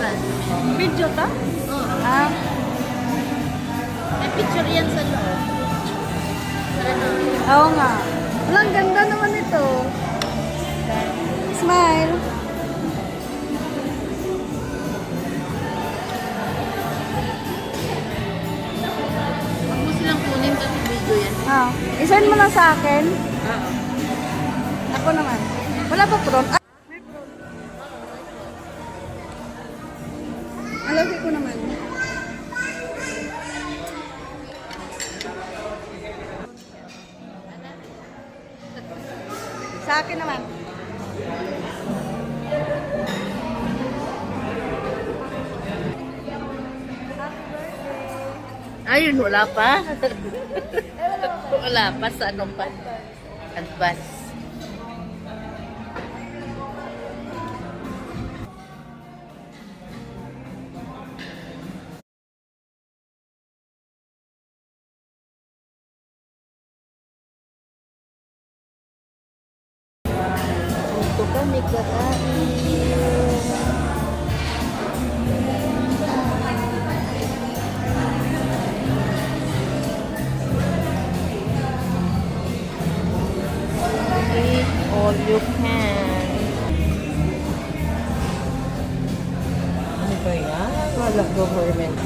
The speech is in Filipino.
yan. Video ta? Oh. Ah, May picture yan sa loob. Ano? oo nga. Walang ganda naman ito. Smile. Huwag mo silang kunin kasi video yan. Ah, isend mo lang sa akin. Oo. Ako naman. Wala pa prawn. Ah, may prawn. Alagi ko naman. Sa akin naman. Ayun, wala pa. Wala pa sa ano pa. Advance. Ito kami kakain. Eat all you can. Ano ba yan? Walang government.